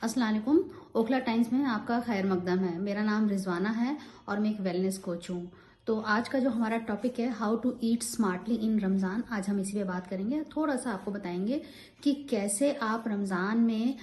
अस्सलाम वालेकुम। ओखला टाइम्स में आपका खैर मकदम है। मेरा नाम रिजवाना है और मैं एक वेलनेस कोच हूँ। तो आज का जो हमारा टॉपिक है हाउ टू ईट स्मार्टली इन रमज़ान, आज हम इसी पे बात करेंगे। थोड़ा सा आपको बताएंगे कि कैसे आप रमज़ान में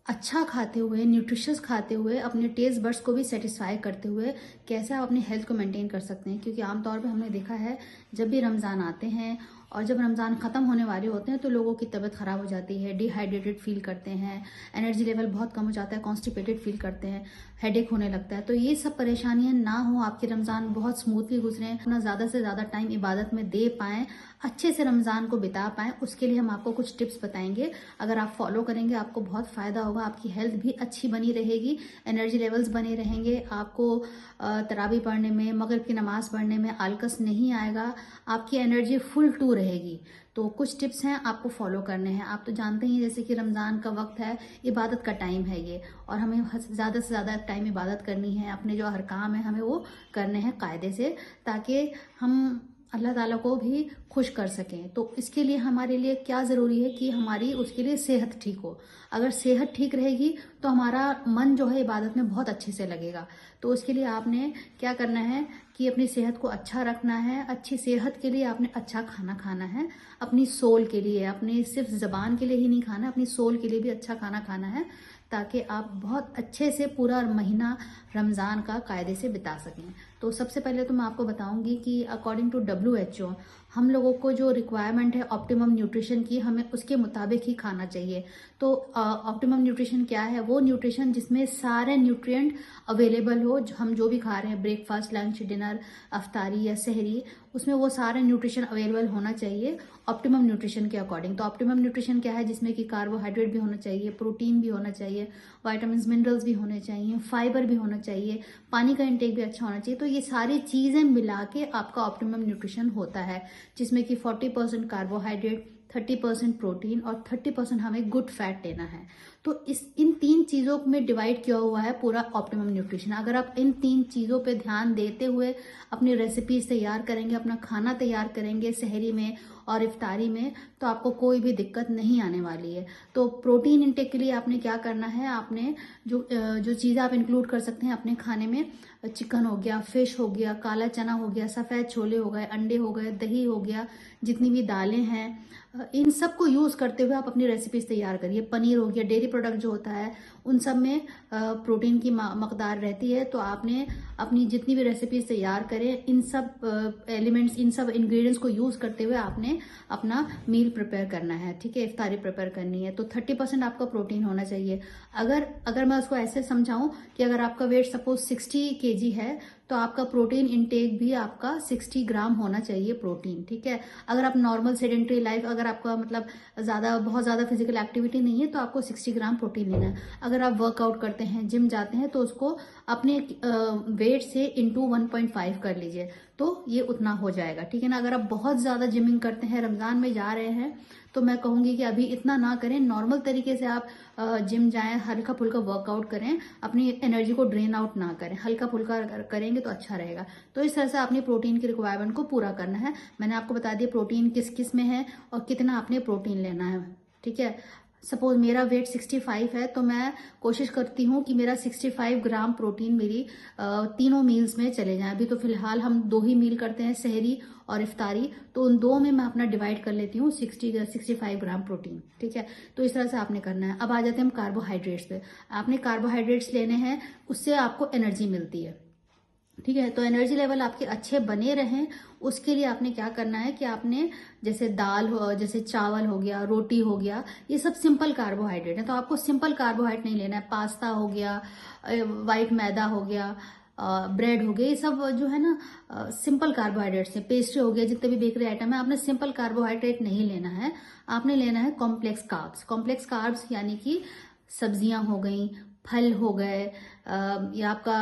अच्छा खाते हुए, न्यूट्रिशियस खाते हुए, अपने टेस्ट बड्स को भी सेटिस्फाई करते हुए कैसे आप अपनी हेल्थ को मेंटेन कर सकते हैं। क्योंकि आमतौर पे हमने देखा है जब भी रमज़ान आते हैं और जब रमज़ान ख़त्म होने वाले होते हैं तो लोगों की तबीयत ख़राब हो जाती है, डिहाइड्रेटेड फील करते हैं, एनर्जी लेवल बहुत कम हो जाता है, कॉन्स्टिपेटेड फील करते हैं, हेडेक होने लगता है। तो ये सब परेशानियां ना हो, आपके रमज़ान बहुत स्मूथली गुजरे, अपना ज़्यादा से ज़्यादा टाइम इबादत में दे पाएँ, अच्छे से रमज़ान को बिता पाएँ, उसके लिए हम आपको कुछ टिप्स बताएंगे। अगर आप फॉलो करेंगे आपको बहुत फ़ायदा होगा, आपकी हेल्थ भी अच्छी बनी रहेगी, एनर्जी लेवल्स बने रहेंगे, आपको तरावी पढ़ने में, मगरिब की नमाज़ पढ़ने में आलकस नहीं आएगा, आपकी एनर्जी फुल टू रहेगी। तो कुछ टिप्स हैं आपको फॉलो करने हैं। आप तो जानते ही जैसे कि रमज़ान का वक्त है, इबादत का टाइम है ये, और हमें ज़्यादा से ज़्यादा टाइम इबादत करनी है। अपने जो हर काम है हमें वो करने हैं कायदे से, ताकि हम अल्लाह ताला को भी खुश कर सकें। तो इसके लिए हमारे लिए क्या ज़रूरी है कि हमारी उसके लिए सेहत ठीक हो। अगर सेहत ठीक रहेगी तो हमारा मन जो है इबादत में बहुत अच्छे से लगेगा। तो उसके लिए आपने क्या करना है कि अपनी सेहत को अच्छा रखना है। अच्छी सेहत के लिए आपने अच्छा खाना खाना है, अपनी सोल के लिए, अपनी सिर्फ ज़बान के लिए ही नहीं खाना, अपनी सोल के लिए भी अच्छा खाना खाना है, ताकि आप बहुत अच्छे से पूरा महीना रमज़ान का कायदे से बिता सकें। तो सबसे पहले तो मैं आपको बताऊंगी कि अकॉर्डिंग टू WHO हम लोगों को जो रिक्वायरमेंट है ऑप्टिमम न्यूट्रिशन की, हमें उसके मुताबिक ही खाना चाहिए। तो ऑप्टिमम न्यूट्रिशन क्या है? वो न्यूट्रिशन जिसमें सारे न्यूट्रिएंट अवेलेबल हो, हम जो भी खा रहे हैं, ब्रेकफास्ट, लंच, डिनर, अफ्तारी या सहरी, उसमें वो सारे न्यूट्रिशन अवेलेबल होना चाहिए ऑप्टिमम न्यूट्रिशन के अकॉर्डिंग। तो ऑप्टिमम न्यूट्रिशन क्या है? जिसमें कि कार्बोहाइड्रेट भी होना चाहिए, प्रोटीन भी होना चाहिए, वाइटामिन मिनरल्स भी होने चाहिए, फाइबर भी होना चाहिए, पानी का इंटेक भी अच्छा होना चाहिए। तो ये सारी चीज़ें मिला के आपका ऑप्टिमम न्यूट्रिशन होता है, जिसमें कि 40% कार्बोहाइड्रेट, 30% प्रोटीन और 30% हमें गुड फैट लेना है। तो इन तीन चीज़ों में डिवाइड किया हुआ है पूरा ऑप्टिमम न्यूट्रिशन। अगर आप इन तीन चीज़ों पे ध्यान देते हुए अपनी रेसिपीज तैयार करेंगे, अपना खाना तैयार करेंगे सहरी में और इफ्तारी में, तो आपको कोई भी दिक्कत नहीं आने वाली है। तो प्रोटीन इंटेक के लिए आपने क्या करना है, आपने जो चीज़ें आप इंक्लूड कर सकते हैं अपने खाने में, चिकन हो गया, फिश हो गया, काला चना हो गया, सफ़ेद छोले हो गए, अंडे हो गए, दही हो गया, जितनी भी दालें हैं, इन सब को यूज़ करते हुए आप अपनी रेसिपीज तैयार करिए। पनीर हो गया, डेयरी प्रोडक्ट जो होता है, उन सब में प्रोटीन की मकदार रहती है। तो आपने अपनी जितनी भी रेसिपीज तैयार करें, इन सब एलिमेंट्स, इन सब इंग्रेडिएंट्स को यूज़ करते हुए आपने अपना मील प्रिपेयर करना है, ठीक है, इफ्तारी प्रिपेयर करनी है। तो 30% आपका प्रोटीन होना चाहिए। अगर मैं उसको ऐसे समझाऊं कि अगर आपका वेट सपोज 60 kg है, तो आपका प्रोटीन इंटेक भी आपका 60 ग्राम होना चाहिए प्रोटीन, ठीक है। अगर आप नॉर्मल सेडेंट्री लाइफ, अगर आपका मतलब बहुत ज़्यादा फिजिकल एक्टिविटी नहीं है, तो आपको 60 ग्राम प्रोटीन लेना है। अगर आप वर्कआउट करते हैं, जिम जाते हैं, तो उसको अपने वेट से इंटू 1.5 कर लीजिए, तो ये उतना हो जाएगा, ठीक है ना। अगर आप बहुत ज़्यादा जिमिंग करते हैं, रमज़ान में जा रहे हैं, तो मैं कहूँगी कि अभी इतना ना करें, नॉर्मल तरीके से आप जिम जाएं, हल्का फुल्का वर्कआउट करें, अपनी एनर्जी को ड्रेन आउट ना करें, हल्का फुल्का करेंगे तो अच्छा रहेगा। तो इस तरह से अपनी प्रोटीन की रिक्वायरमेंट को पूरा करना है। मैंने आपको बता दिया प्रोटीन किस किस में है और कितना आपने प्रोटीन लेना है, ठीक है। सपोज मेरा वेट 65 है, तो मैं कोशिश करती हूँ कि मेरा 65 ग्राम प्रोटीन मेरी तीनों मील्स में चले जाए। अभी तो फिलहाल हम 2 ही मील करते हैं, सहरी और इफ्तारी, तो उन 2 में मैं अपना डिवाइड कर लेती हूँ 65 ग्राम प्रोटीन, ठीक है। तो इस तरह से आपने करना है। अब आ जाते हैं हम कार्बोहाइड्रेट्स पे। आपने कार्बोहाइड्रेट्स लेने हैं, उससे आपको एनर्जी मिलती है, ठीक है। तो एनर्जी लेवल आपके अच्छे बने रहें, उसके लिए आपने क्या करना है कि आपने जैसे दाल हो, जैसे चावल हो गया, रोटी हो गया, ये सब सिंपल कार्बोहाइड्रेट है। तो आपको सिंपल कार्बोहाइड्रेट नहीं लेना है। पास्ता हो गया, वाइट मैदा हो गया, ब्रेड हो गया, ये सब जो है ना सिंपल कार्बोहाइड्रेट्स है। पेस्ट्री हो गया, जितने भी बेकरी आइटम है, आपने सिंपल कार्बोहाइड्रेट नहीं लेना है, आपने लेना है कॉम्प्लेक्स कार्ब्स। कॉम्प्लेक्स कार्ब्स यानी कि सब्जियां हो गई, फल हो गए, या आपका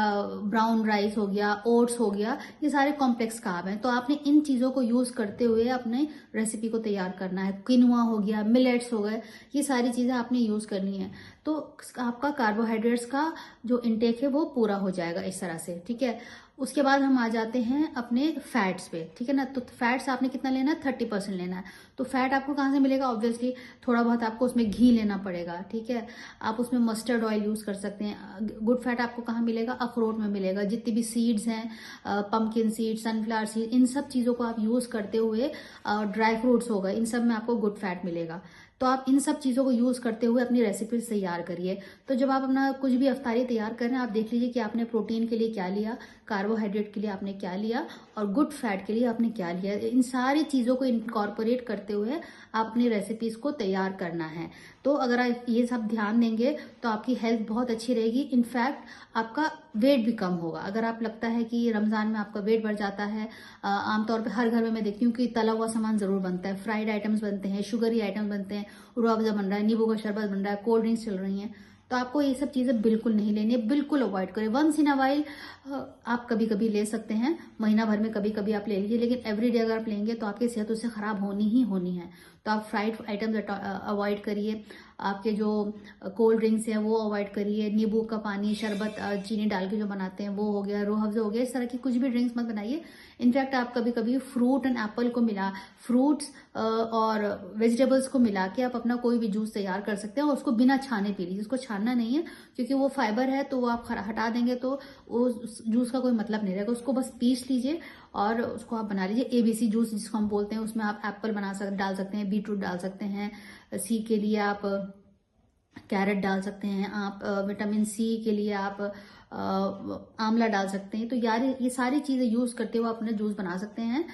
ब्राउन राइस हो गया, ओट्स हो गया, ये सारे कॉम्प्लेक्स कार्ब हैं। तो आपने इन चीज़ों को यूज़ करते हुए अपने रेसिपी को तैयार करना है। किनुआ हो गया, मिलेट्स हो गए, ये सारी चीज़ें आपने यूज़ करनी है। तो आपका कार्बोहाइड्रेट्स का जो इंटेक है वो पूरा हो जाएगा इस तरह से, ठीक है। उसके बाद हम आ जाते हैं अपने फैट्स पे, ठीक है ना। तो फैट्स आपने कितना लेना है, 30% लेना है। तो फैट आपको कहाँ से मिलेगा, ऑब्वियसली थोड़ा बहुत आपको उसमें घी लेना पड़ेगा, ठीक है। आप उसमें मस्टर्ड ऑयल यूज कर सकते हैं। गुड फैट आपको कहाँ मिलेगा, अखरोट में मिलेगा। जितनी भी सीड्स हैं, पंपकिन सीड, सनफ्लावर सीड, इन सब चीजों को आप यूज करते हुए, ड्राई फ्रूट्स हो गए, इन सब में आपको गुड फैट मिलेगा। तो आप इन सब चीजों को यूज करते हुए अपनी रेसिपीज तैयार करिए। तो जब आप अपना कुछ भी अफ्तारी तैयार कर रहे हैं, आप देख लीजिए कि आपने प्रोटीन के लिए क्या लिया, कार्बोहाइड्रेट के लिए आपने क्या लिया, और गुड फैट के लिए आपने क्या लिया। इन सारी चीजों को इनकॉर्पोरेट करते हुए आप अपनी रेसिपीज को तैयार करना है। तो अगर आप ये सब ध्यान देंगे तो आपकी हेल्थ बहुत अच्छी रहेगी। इनफैक्ट आपका वेट भी कम होगा। अगर आप लगता है कि रमजान में आपका वेट बढ़ जाता है, आमतौर पे हर घर में मैं देखती हूँ कि तला हुआ सामान जरूर बनता है, फ्राइड आइटम्स बनते हैं, शुगरी आइटम्स बनते हैं, रूह अफ़ज़ा बन रहा है, नींबू का शरबत बन रहा है, कोल्ड ड्रिंक्स चल रही हैं, तो आपको ये सब चीजें बिल्कुल नहीं लेनी है, बिल्कुल अवॉइड करें। वंस इन अ वाइल आप कभी कभी ले सकते हैं, महीना भर में कभी कभी आप ले लीजिए, लेकिन एवरीडे अगर आप लेंगे तो आपकी सेहत उससे खराब होनी ही होनी है। तो आप फ्राइड आइटम्स अवॉइड करिए, आपके जो कोल्ड ड्रिंक्स हैं वो अवॉइड करिए, नींबू का पानी, शरबत चीनी डाल के जो बनाते हैं वो हो गया, रूह अफ़ज़ा हो गया, इस तरह की कुछ भी ड्रिंक्स मत बनाइए। इनफैक्ट आप कभी कभी फ्रूट एंड एप्पल को मिला, फ्रूट्स और वेजिटेबल्स को मिला के आप अपना कोई भी जूस तैयार कर सकते हैं, और उसको बिना छाने पी लीजिए। उसको छानना नहीं है, क्योंकि वो फाइबर है, तो वो आप हटा देंगे तो वो जूस का कोई मतलब नहीं रहेगा। उसको बस पीस लीजिए और उसको आप बना लीजिए एबीसी जूस जिसको हम बोलते हैं। उसमें आप एप्पल डाल सकते हैं, बीटरूट डाल सकते हैं, सी के लिए आप कैरेट डाल सकते हैं, आप विटामिन सी के लिए आप आंवला डाल सकते हैं। तो यार ये सारी चीजें यूज करते हुए अपने जूस बना सकते हैं।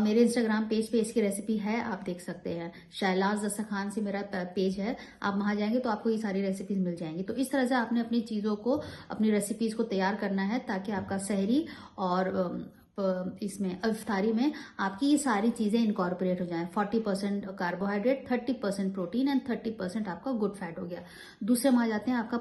मेरे इंस्टाग्राम पेज पे इसकी रेसिपी है, आप देख सकते हैं। शैलाज दस्तरखान से मेरा पेज है, आप वहां जाएंगे तो आपको ये सारी रेसिपीज मिल जाएंगी। तो इस तरह से आपने अपनी चीजों को, अपनी रेसिपीज को तैयार करना है, ताकि आपका सहरी और इसमें इफ्तारी में आपकी ये सारी चीजें इनकॉर्पोरेट हो जाएं। 40% कार्बोहाइड्रेट, 30% प्रोटीन एंड 30% आपका गुड फैट हो गया। दूसरे में आ जाते हैं आपका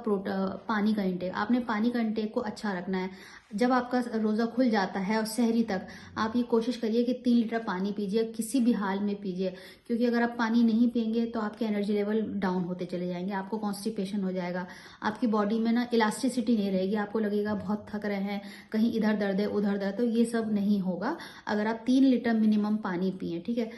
पानी का इंटेक। आपने पानी का इंटेक को अच्छा रखना है। जब आपका रोजा खुल जाता है और सहरी तक आप ये कोशिश करिए कि 3 लीटर पानी पीजिए, किसी भी हाल में पीजिए, क्योंकि अगर आप पानी नहीं पियेंगे तो आपके एनर्जी लेवल डाउन होते चले जाएंगे, आपको कॉन्स्टिपेशन हो जाएगा, आपकी बॉडी में ना इलास्टिसिटी नहीं रहेगी, आपको लगेगा बहुत थक रहे हैं, कहीं इधर दर्द है उधर दर्द। तो ये सब नहीं होगा अगर आप 3 लीटर मिनिमम पानी पिए, ठीक है।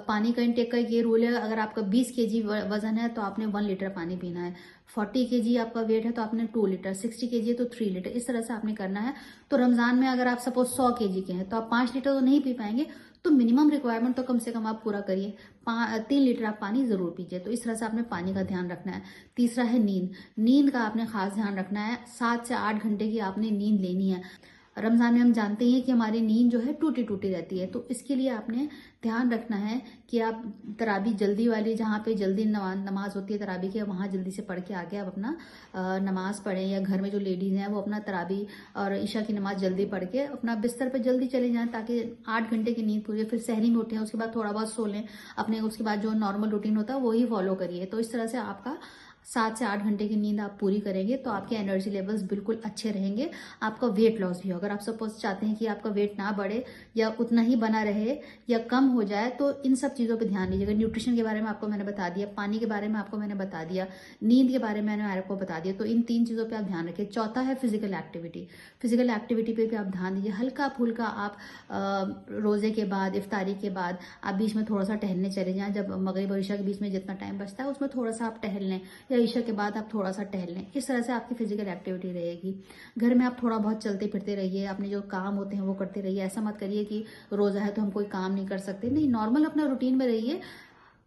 पानी का इंटेक का ये रूल है, अगर आपका 20 केजी वजन है तो आपने 1 लीटर पानी पीना है, 40 केजी आपका वेट है तो आपने 2 लीटर, 60 केजी है तो 3 लीटर, इस तरह से आपने करना है। तो रमजान में अगर आप सपोज 100 केजी के हैं तो आप 5 लीटर तो नहीं पी पाएंगे, तो मिनिमम रिक्वायरमेंट तो कम से कम आप पूरा करिए, 3 लीटर आप पानी जरूर पीजिए। तो इस तरह से आपने पानी का ध्यान रखना है। तीसरा है नींद। नींद का आपने खास ध्यान रखना है, 7 से 8 घंटे की आपने नींद लेनी है। रमजान में हम जानते हैं कि हमारी नींद जो है टूटी टूटी रहती है, तो इसके लिए आपने ध्यान रखना है कि आप तराबी जल्दी वाली, जहाँ पे जल्दी नमाज होती है तराबी की, वहाँ जल्दी से पढ़ के आके आप अपना नमाज पढ़ें, या घर में जो लेडीज हैं वो अपना तराबी और ईशा की नमाज जल्दी पढ़ के अपना बिस्तर पे जल्दी चले जाएं, ताकि 8 घंटे की नींद पूरी हो। फिर सहरी में उठें, उसके बाद थोड़ा बहुत सो लें अपने, उसके बाद जो नॉर्मल रूटीन होता है वही फॉलो करिए। तो इस तरह से आपका 7 से 8 घंटे की नींद आप पूरी करेंगे तो आपके एनर्जी लेवल्स बिल्कुल अच्छे रहेंगे। आपका वेट लॉस भी हो, अगर आप सपोज चाहते हैं कि आपका वेट ना बढ़े या उतना ही बना रहे या कम हो जाए, तो इन सब चीज़ों पे ध्यान दीजिएगा। न्यूट्रिशन के बारे में आपको मैंने बता दिया, पानी के बारे में आपको मैंने बता दिया, नींद के बारे में मैंने आपको बता दिया। तो इन 3 चीज़ों पर आप ध्यान रखिए। चौथा है फिजिकल एक्टिविटी। फिजिकल एक्टिविटी पे भी आप ध्यान दीजिए। हल्का फुल्का आप रोजे के बाद, इफ्तारी के बाद आप बीच में थोड़ा सा टहलने चले जाएं। जब मगरिब और ईशा के बीच में जितना टाइम बचता है उसमें थोड़ा सा आप टहल लें, या ईशा के बाद आप थोड़ा सा टहल लें। इस तरह से आपकी फिजिकल एक्टिविटी रहेगी। घर में आप थोड़ा बहुत चलते फिरते रहिए, अपने जो काम होते हैं वो करते रहिए। ऐसा मत करिए कि रोजा है तो हम कोई काम नहीं कर सकते, नहीं, नॉर्मल अपना रूटीन में रहिए।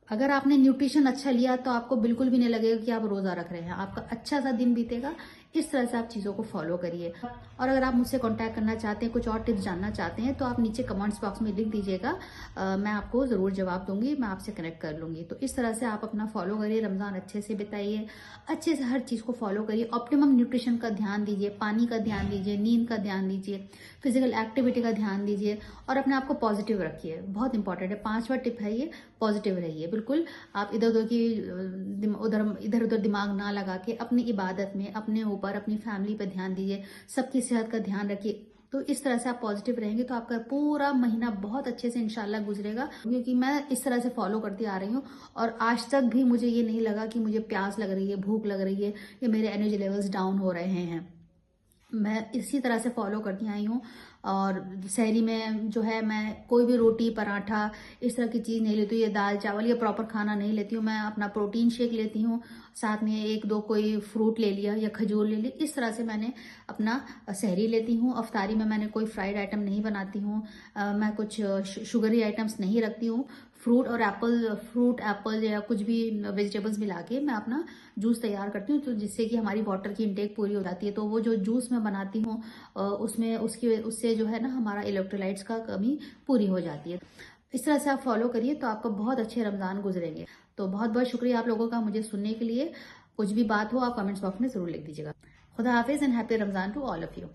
अगर आपने न्यूट्रिशन अच्छा लिया तो आपको बिल्कुल भी नहीं लगेगा कि आप रोजा रख रहे हैं, आपका अच्छा सा दिन बीतेगा। इस तरह से आप चीज़ों को फॉलो करिए। और अगर आप मुझसे कांटेक्ट करना चाहते हैं, कुछ और टिप्स जानना चाहते हैं, तो आप नीचे कमेंट्स बॉक्स में लिख दीजिएगा, मैं आपको ज़रूर जवाब दूंगी, मैं आपसे कनेक्ट कर लूंगी। तो इस तरह से आप अपना फॉलो करिए, रमज़ान अच्छे से बिताइए, अच्छे से हर चीज़ को फॉलो करिए। ऑप्टिमम न्यूट्रिशन का ध्यान दीजिए, पानी का ध्यान दीजिए, नींद का ध्यान दीजिए, फिजिकल एक्टिविटी का ध्यान दीजिए, और अपने आप को पॉजिटिव रखिए। बहुत इंपॉर्टेंट है, 5वां टिप है ये, पॉजिटिव रहिए। बिल्कुल आप इधर उधर दिमाग ना लगा के अपनी इबादत में, अपने ऊपर, अपनी फैमिली पे ध्यान दीजिए, सबकी सेहत का ध्यान रखिए। तो इस तरह से आप पॉजिटिव रहेंगे तो आपका पूरा महीना बहुत अच्छे से इंशाल्लाह गुजरेगा, क्योंकि मैं इस तरह से फॉलो करती आ रही हूँ और आज तक भी मुझे ये नहीं लगा कि मुझे प्यास लग रही है, भूख लग रही है या मेरे एनर्जी लेवल्स डाउन हो रहे हैं। मैं इसी तरह से फॉलो करती आई हूँ। और शहरी में जो है मैं कोई भी रोटी पराठा इस तरह की चीज़ नहीं लेती हूँ, ये दाल चावल ये प्रॉपर खाना नहीं लेती हूँ। मैं अपना प्रोटीन शेक लेती हूँ, साथ में एक दो कोई फ्रूट ले लिया या खजूर ले ली, इस तरह से मैंने अपना सहरी लेती हूँ। अफ्तारी में मैंने कोई फ्राइड आइटम नहीं बनाती हूँ, मैं कुछ शुगरी आइटम्स नहीं रखती हूँ। फ्रूट एप्पल या कुछ भी वेजिटेबल्स मिला के मैं अपना जूस तैयार करती हूँ, तो जिससे कि हमारी वाटर की इंटेक पूरी हो जाती है। तो वो जो जूस मैं बनाती हूँ उसमें उससे जो है ना हमारा इलेक्ट्रोलाइट्स का कमी पूरी हो जाती है। इस तरह से आप फॉलो करिए तो आपका बहुत अच्छे रमज़ान गुजरेंगे। तो बहुत बहुत शुक्रिया आप लोगों का मुझे सुनने के लिए। कुछ भी बात हो आप कमेंट्स बॉक्स में ज़रूर लिख दीजिएगा। खुदा हाफिज़ and happy Ramzan to all of you.